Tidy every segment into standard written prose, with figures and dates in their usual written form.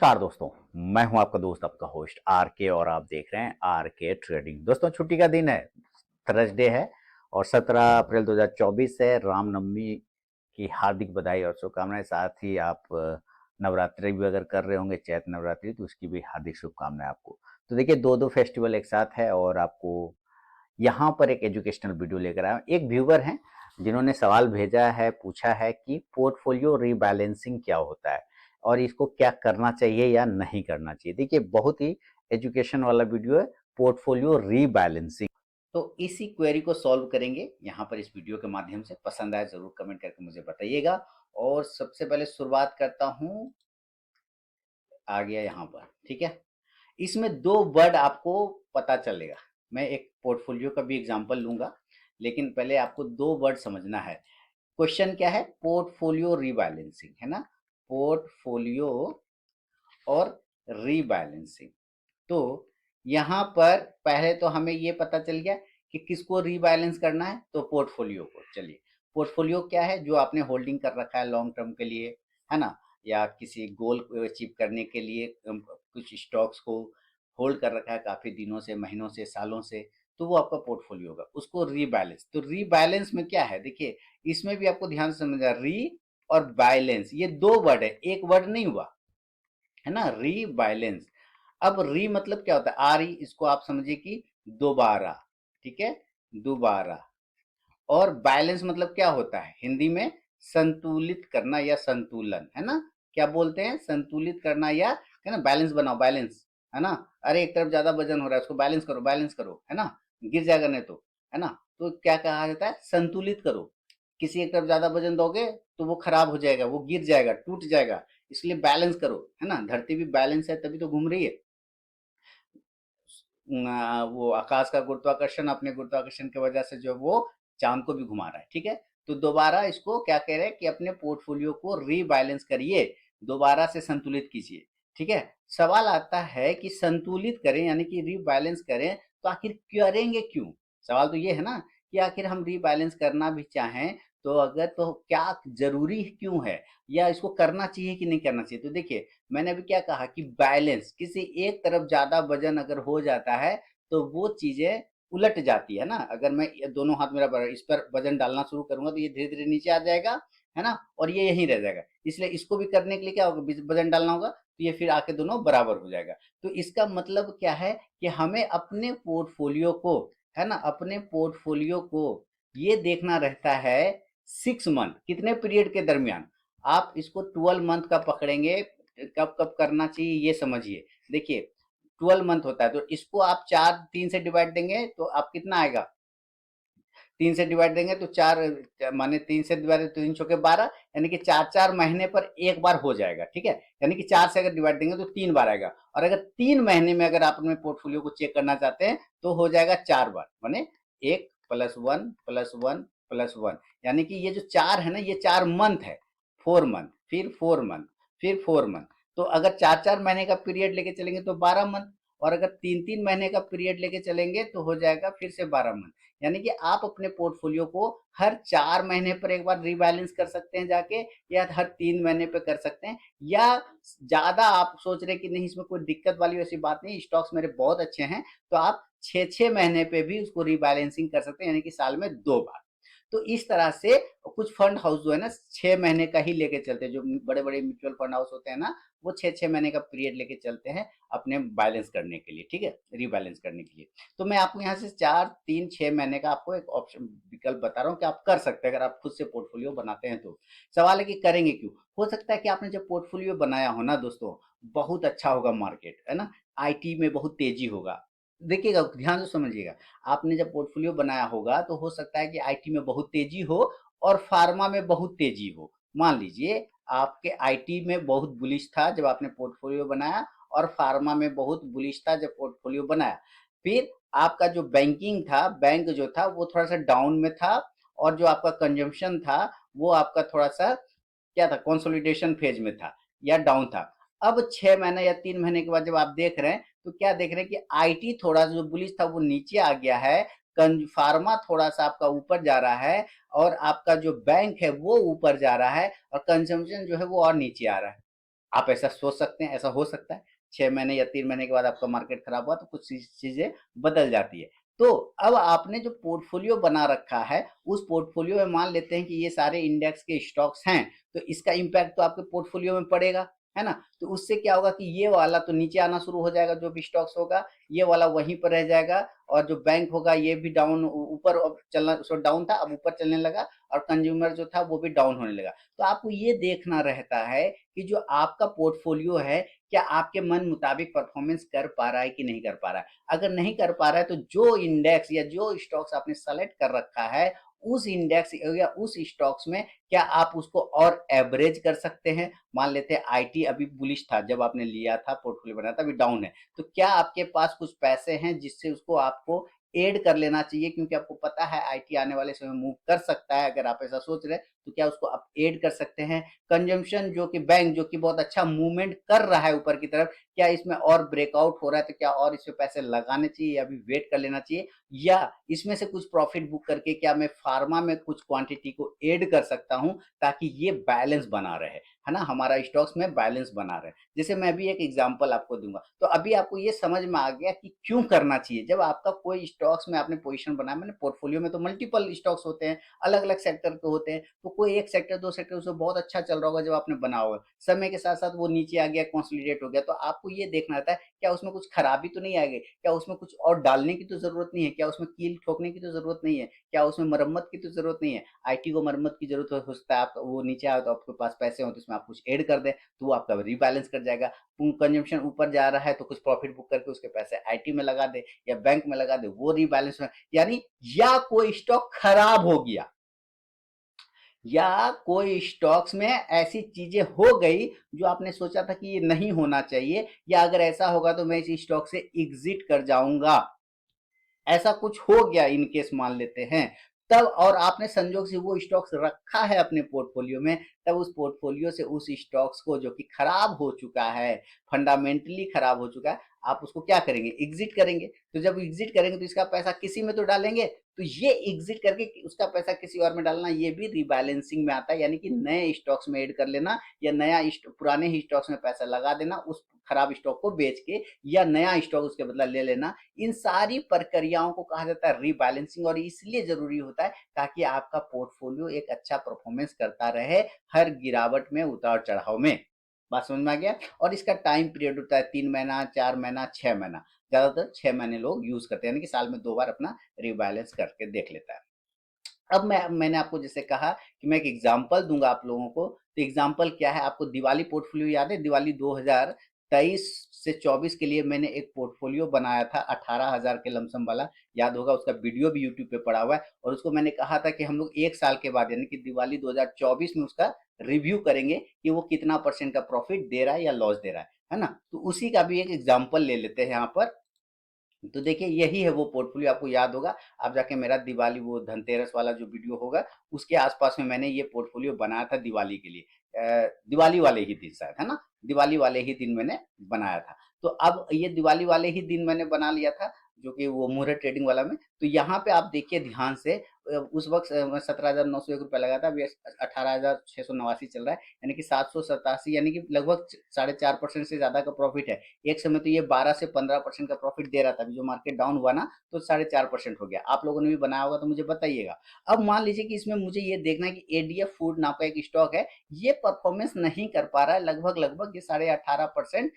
नमस्कार दोस्तों। मैं हूं आपका दोस्त, आपका होस्ट आर के, और आप देख रहे हैं आर के ट्रेडिंग। दोस्तों, छुट्टी का दिन है, थर्सडे है और 17 अप्रैल 2024 है। रामनवमी की हार्दिक बधाई और शुभकामनाएं। साथ ही आप नवरात्रि भी अगर कर रहे होंगे, चैत्र नवरात्रि, तो उसकी भी हार्दिक शुभकामनाएं आपको। तो देखिए, दो दो फेस्टिवल एक साथ है और आपको यहाँ पर एक एजुकेशनल वीडियो लेकर आया हूं। एक व्यूवर हैं जिन्होंने सवाल भेजा है, पूछा है कि पोर्टफोलियो रीबैलेंसिंग क्या होता है और इसको क्या करना चाहिए या नहीं करना चाहिए। देखिए, बहुत ही एजुकेशन वाला वीडियो है, पोर्टफोलियो रीबैलेंसिंग। तो इसी क्वेरी को सॉल्व करेंगे यहाँ पर इस वीडियो के माध्यम से। पसंद आए जरूर कमेंट करके मुझे बताइएगा। और सबसे पहले शुरुआत करता हूँ, आ गया यहाँ पर, ठीक है। इसमें दो वर्ड आपको पता चलेगा। मैं एक पोर्टफोलियो का भी एग्जांपल लूंगा, लेकिन पहले आपको दो वर्ड समझना है। क्वेश्चन क्या है? पोर्टफोलियो रीबैलेंसिंग, है ना। पोर्टफोलियो और रीबैलेंसिंग। तो यहाँ पर पहले तो हमें ये पता चल गया कि किसको रीबैलेंस करना है, तो पोर्टफोलियो को। चलिए, पोर्टफोलियो क्या है? जो आपने होल्डिंग कर रखा है लॉन्ग टर्म के लिए, है ना, या किसी गोल को अचीव करने के लिए कुछ स्टॉक्स को होल्ड कर रखा है काफी दिनों से, महीनों से, सालों से, तो वो आपका पोर्टफोलियो होगा। उसको रीबैलेंस, तो रीबैलेंस में क्या है, देखिए इसमें भी आपको ध्यान से समझना, री और बैलेंस ये दो वर्ड है, एक वर्ड नहीं हुआ, है ना। रीबैलेंस। अब री मतलब क्या होता है? आर ई, इसको आप समझिए कि दोबारा, ठीक है, दोबारा। और बैलेंस मतलब क्या होता है हिंदी में? संतुलित करना या संतुलन, है ना। क्या बोलते हैं? संतुलित करना, या है ना, बैलेंस बनाओ, बैलेंस, है ना। अरे एक तरफ ज्यादा वजन हो रहा है, उसको बैलेंस करो, बैलेंस करो, है ना, गिर जाएगा नहीं तो, है ना। तो क्या कहा जाता है? संतुलित करो। किसी एक तरफ ज्यादा वजन दोगे तो वो खराब हो जाएगा, वो गिर जाएगा, टूट जाएगा, इसलिए बैलेंस करो, है ना। धरती भी बैलेंस है तभी तो घूम रही है। वो आकाश का गुरुत्वाकर्षण अपने गुरुत्वाकर्षण की वजह से जो वो चांद को भी घुमा रहा है, ठीक है। तो दोबारा इसको क्या कह रहे हैं कि अपने पोर्टफोलियो को रीबैलेंस करिए, दोबारा से संतुलित कीजिए, ठीक है। सवाल आता है कि संतुलित करें यानी कि रीबैलेंस करें, तो आखिर करेंगे क्यों? सवाल तो ये है ना कि आखिर हम रीबैलेंस करना भी चाहें तो अगर, तो क्या जरूरी क्यों है, या इसको करना चाहिए कि नहीं करना चाहिए। तो देखिए, मैंने अभी क्या कहा कि बैलेंस, किसी एक तरफ ज्यादा वजन अगर हो जाता है तो वो चीजें उलट जाती है ना। अगर मैं दोनों हाथ मेरा इस पर वजन डालना शुरू करूंगा तो ये धीरे धीरे नीचे आ जाएगा, है ना, और ये यहीं रह जाएगा। इसलिए इसको भी करने के लिए क्या होगा? वजन डालना होगा, तो ये फिर आके दोनों बराबर हो जाएगा। तो इसका मतलब क्या है कि हमें अपने पोर्टफोलियो को, है ना, अपने पोर्टफोलियो को ये देखना रहता है 6 मंथ, कितने पीरियड के दरमियान। आप इसको 12 मंथ का पकड़ेंगे, कब कब करना चाहिए ये समझिए। देखिए, 12 मंथ होता है, तो इसको आप 3 से डिवाइड देंगे तो आप कितना आएगा? 3 से डिवाइड देंगे तो 4, माने 3 से डिवाइड, 3 चौके 12, यानी कि 4 4 महीने पर एक बार हो जाएगा, ठीक है। यानी कि 4 से अगर डिवाइड देंगे तो 3 बार आएगा। और अगर 3 महीने में अगर आप अपने पोर्टफोलियो को चेक करना चाहते हैं तो हो जाएगा 4 बार, माने 1+1+1+1, यानी कि ये जो 4 है ना, ये 4 मंथ है। 4 मंथ, फिर 4 मंथ, फिर 4 मंथ। तो अगर 4 4 महीने का पीरियड लेके चलेंगे तो 12 मंथ, और अगर 3 3 महीने का पीरियड लेके चलेंगे तो हो जाएगा फिर से 12 मंथ। यानी कि आप अपने पोर्टफोलियो को हर 4 महीने पर एक बार रीबैलेंस कर सकते हैं जाके, या हर 3 महीने पे कर सकते हैं। या ज्यादा आप सोच रहे कि नहीं, इसमें कोई दिक्कत वाली वैसी बात नहीं, स्टॉक्स मेरे बहुत अच्छे हैं, तो आप 6 6 महीने पे भी उसको रीबैलेंसिंग कर सकते हैं, यानी कि साल में 2 बार। तो इस तरह से कुछ फंड हाउस जो है ना 6 महीने का ही लेके चलते हैं, जो बड़े बड़े म्यूचुअल फंड हाउस होते हैं ना, वो 6 6 महीने का पीरियड लेके चलते हैं अपने बैलेंस करने के लिए, ठीक है, रीबैलेंस करने के लिए। तो मैं आपको यहाँ से 4 3 6 महीने का आपको एक ऑप्शन विकल्प बता रहा हूँ कि आप कर सकते हैं अगर आप खुद से पोर्टफोलियो बनाते हैं तो। सवाल है कि करेंगे क्यों? हो सकता है कि आपने जब पोर्टफोलियो बनाया हो ना दोस्तों, बहुत अच्छा होगा मार्केट, है ना, आईटी में बहुत तेजी होगा। देखिएगा, ध्यान से समझिएगा, आपने जब पोर्टफोलियो बनाया होगा तो हो सकता है कि आईटी में बहुत तेजी हो और फार्मा में बहुत तेजी हो। मान लीजिए आपके आईटी में बहुत बुलिश था जब आपने पोर्टफोलियो बनाया, और फार्मा में बहुत बुलिश था जब पोर्टफोलियो बनाया। फिर आपका जो बैंकिंग था, बैंक जो था वो थोड़ा सा डाउन में था, और जो आपका कंजम्पशन था वो आपका थोड़ा सा क्या था, कंसोलिडेशन फेज में था या डाउन था। अब 6 महीने या 3 महीने के बाद जब आप देख रहे हैं तो क्या देख रहे हैं कि आईटी थोड़ा सा जो बुलिश था वो नीचे आ गया है, फार्मा थोड़ा सा आपका ऊपर जा रहा है, और आपका जो बैंक है वो ऊपर जा रहा है, और कंजम्पशन जो है वो और नीचे आ रहा है। आप ऐसा सोच सकते हैं, ऐसा हो सकता है 6 महीने या 3 महीने के बाद आपका मार्केट खराब हुआ तो कुछ चीजें बदल जाती है। तो अब आपने जो पोर्टफोलियो बना रखा है, उस पोर्टफोलियो में मान लेते हैं कि ये सारे इंडेक्स के स्टॉक्स हैं, तो इसका इम्पैक्ट तो आपके पोर्टफोलियो में पड़ेगा, है ना? तो उससे क्या होगा कि ये वाला तो नीचे आना शुरू हो जाएगा, जो भी स्टॉक्स होगा, ये वाला वहीं पर रह जाएगा, और जो बैंक होगा ये भी डाउन, ऊपर चलना, सो डाउन था अब ऊपर चलने लगा, और कंज्यूमर जो था वो भी डाउन होने लगा। तो आपको ये देखना रहता है कि जो आपका पोर्टफोलियो है, क्या आपके मन मुताबिक परफॉर्मेंस कर पा रहा है कि नहीं कर पा रहा है। अगर नहीं कर पा रहा है तो जो इंडेक्स या जो स्टॉक्स आपने सेलेक्ट कर रखा है, उस इंडेक्स या उस स्टॉक्स में क्या आप उसको और एवरेज कर सकते हैं। मान लेते हैं आईटी अभी बुलिश था, जब आपने लिया था पोर्टफोलियो बनाया था, अभी डाउन है, तो क्या आपके पास कुछ पैसे हैं जिससे उसको आपको एड कर लेना चाहिए, क्योंकि आपको पता है आईटी आने वाले समय मूव कर सकता है। अगर आप ऐसा सोच रहे हैं तो क्या उसको आप एड कर सकते हैं। कंजम्पशन जो कि बैंक जो कि बहुत अच्छा मूवमेंट कर रहा है ऊपर की तरफ, क्या इसमें और ब्रेकआउट हो रहा है, तो क्या और इसमें पैसे लगाने चाहिए या अभी वेट कर लेना चाहिए, या इसमें से कुछ प्रॉफिट बुक करके क्या मैं फार्मा में कुछ क्वांटिटी को ऐड कर सकता हूं, ताकि ये बैलेंस बना रहे, है ना, हमारा स्टॉक्स में बैलेंस बना रहे। जैसे मैं भी एक एग्जांपल आपको दूंगा, तो अभी आपको ये समझ में आ गया कि क्यों करना चाहिए। जब आपका कोई स्टॉक्स में आपने पोजीशन बनाया, मैंने पोर्टफोलियो में तो मल्टीपल स्टॉक्स होते हैं, अलग अलग सेक्टर के होते हैं, तो कोई एक सेक्टर दो सेक्टर उसमें बहुत अच्छा चल रहा होगा जब आपने बना हुआ है, समय के साथ साथ वो नीचे आ गया, कंसोलिडेट हो गया, तो आपको ये देखना रहता है क्या उसमें कुछ खराबी तो नहीं आएगी, क्या उसमें कुछ और डालने की तो जरूरत नहीं है, क्या उसमें कील ठोकने की तो जरूरत नहीं है, क्या उसमें मरम्मत की तो जरूरत नहीं है। आईटी को मरम्मत की जरूरत हो सकता है, आप वो नीचे आए तो आपके पास पैसे हो तो उसमें आप कुछ ऐड कर दें, तो वो आपका रिबैलेंस कर जाएगा। कंजम्पशन ऊपर जा रहा है तो कुछ प्रॉफिट बुक करके उसके पैसे आईटी में लगा दे या बैंक में लगा दे, वो रिबैलेंस, यानी या कोई स्टॉक खराब हो गया, या कोई स्टॉक्स में ऐसी चीजें हो गई जो आपने सोचा था कि ये नहीं होना चाहिए, या अगर ऐसा होगा तो मैं इस स्टॉक से एग्जिट कर जाऊंगा, ऐसा कुछ हो गया इन केस मान लेते हैं, तब और आपने संजोग से वो स्टॉक्स रखा है अपने पोर्टफोलियो में, तब उस पोर्टफोलियो से उस स्टॉक्स को जो कि खराब हो चुका है, फंडामेंटली खराब हो चुका है, आप उसको क्या करेंगे, एग्जिट करेंगे। तो जब एग्जिट करेंगे तो इसका पैसा किसी में तो डालेंगे, तो ये एग्जिट करके उसका पैसा किसी और में डालना, ये भी रिबैलेंसिंग में आता है, यानी कि नए स्टॉक्स में ऐड कर लेना, या नया पुराने ही स्टॉक्स में पैसा लगा देना उस खराब स्टॉक को बेच के, या नया स्टॉक उसके बदला ले लेना। इन सारी प्रक्रियाओं को कहा जाता है रीबैलेंसिंग, और इसलिए जरूरी होता है ताकि आपका पोर्टफोलियो एक अच्छा परफॉर्मेंस करता रहे हर गिरावट में, उतार चढ़ाव में। बात समझ में आ गया। और इसका टाइम पीरियड होता है 3 महीना, 4 महीना, 6 महीना, ज्यादातर 6 महीने लोग यूज करते हैं, यानी कि साल में 2 बार अपना रिबैलेंस करके देख लेता है। अब मैंने आपको जैसे कहा कि मैं एक एग्जांपल दूंगा आप लोगों को, तो एग्जांपल क्या है, आपको दिवाली पोर्टफोलियो याद है, दिवाली 2023 से 24 के लिए मैंने एक पोर्टफोलियो बनाया था 18,000 के लमसम वाला, याद होगा, उसका वीडियो भी यूट्यूब पे पड़ा हुआ है, और उसको मैंने कहा था कि हम लोग 1 साल के बाद यानी कि दिवाली 2024 में उसका रिव्यू करेंगे कि वो कितना परसेंट का प्रॉफिट दे रहा है या लॉस दे रहा है ना। तो उसी का भी एक एग्जाम्पल ले लेते हैं यहाँ पर। तो देखिए यही है वो पोर्टफोलियो, आपको याद होगा, आप जाके मेरा दिवाली वो धनतेरस वाला जो वीडियो होगा उसके आसपास में मैंने ये पोर्टफोलियो बनाया था दिवाली के लिए, दिवाली वाले ही दिन शायद, है ना, दिवाली वाले ही दिन मैंने बनाया था। तो अब ये दिवाली वाले ही दिन मैंने बना लिया था, जो कि वो मुहूर्त ट्रेडिंग वाला में। तो यहाँ पे आप देखिए ध्यान से, उस वक्त 17,901 रुपया लगा था, अभी 18,689 चल रहा है, यानी कि 787, यानी कि लगभग 4.5% से ज्यादा का प्रॉफिट है। एक समय तो ये 12 से 15% का प्रॉफिट दे रहा था, अभी जो मार्केट डाउन हुआ ना तो 4.5% हो गया। आप लोगों ने भी बनाया होगा तो मुझे बताइएगा। अब मान लीजिए कि इसमें मुझे ये देखना है कि एडीएफ फूड नाम का एक स्टॉक है, ये परफॉर्मेंस नहीं कर पा रहा है, लगभग लगभग ये 18.5%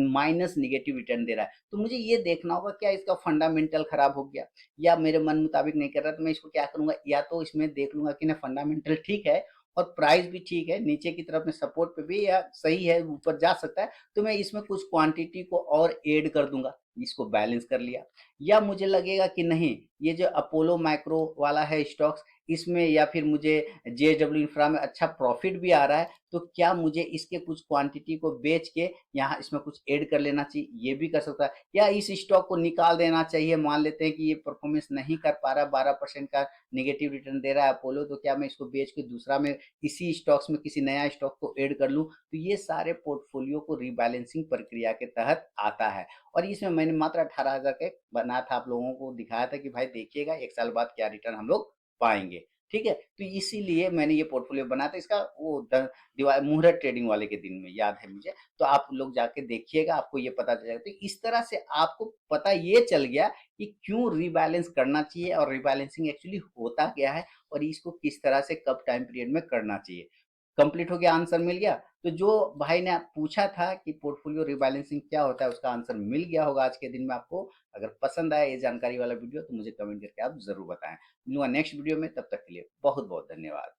माइनस निगेटिव रिटर्न दे रहा है। तो मुझे ये देखना होगा क्या इसका फंडामेंटल खराब हो गया या मेरे मन मुताबिक नहीं कर रहा, तो मैं इसको क्या करूंगा, या तो इसमें देख लूंगा कि ना फंडामेंटल ठीक है और प्राइस भी ठीक है, नीचे की तरफ में सपोर्ट पे भी या सही है, ऊपर जा सकता है, तो मैं इसमें कुछ क्वांटिटी को और ऐड कर दूंगा, इसको बैलेंस कर लिया। या मुझे लगेगा कि नहीं, ये जो अपोलो माइक्रो वाला है स्टॉक्स, इसमें या फिर मुझे जेएसडब्ल्यू इंफ्रा में अच्छा प्रॉफिट भी आ रहा है, तो क्या मुझे इसके कुछ क्वांटिटी को बेच के यहाँ इसमें कुछ ऐड कर लेना चाहिए, ये भी कर सकता है। या इस स्टॉक को निकाल देना चाहिए, मान लेते हैं कि ये परफॉर्मेंस नहीं कर पा रहा, 12% का निगेटिव रिटर्न दे रहा है अपोलो, तो क्या मैं इसको बेच के दूसरा में इसी स्टॉक्स में किसी नया स्टॉक को ऐड कर लूं। तो ये सारे पोर्टफोलियो को रीबैलेंसिंग प्रक्रिया के तहत आता है। और इसमें मैंने मात्र 18,000 के बनाया था, आप लोगों को दिखाया था कि भाई देखिएगा 1 साल बाद क्या रिटर्न हम लोग पाएंगे। ठीक है, तो इसीलिए मैंने ये पोर्टफोलियो बनाया था। इसका वो मुहूर्त ट्रेडिंग वाले के दिन में याद है मुझे, तो आप लोग जाके देखिएगा, आपको ये पता चलेगा। तो इस तरह से आपको पता ये चल गया कि क्यों रीबैलेंस करना चाहिए और रीबैलेंसिंग एक्चुअली होता क्या है और इसको किस तरह से कब टाइम पीरियड में करना चाहिए। कंप्लीट हो गया, आंसर मिल गया। तो जो भाई ने पूछा था कि पोर्टफोलियो रीबैलेंसिंग क्या होता है, उसका आंसर मिल गया होगा आज के दिन में आपको। अगर पसंद आया ये जानकारी वाला वीडियो तो मुझे कमेंट करके आप जरूर बताएं। मिलूंगा नेक्स्ट वीडियो में, तब तक के लिए बहुत बहुत धन्यवाद।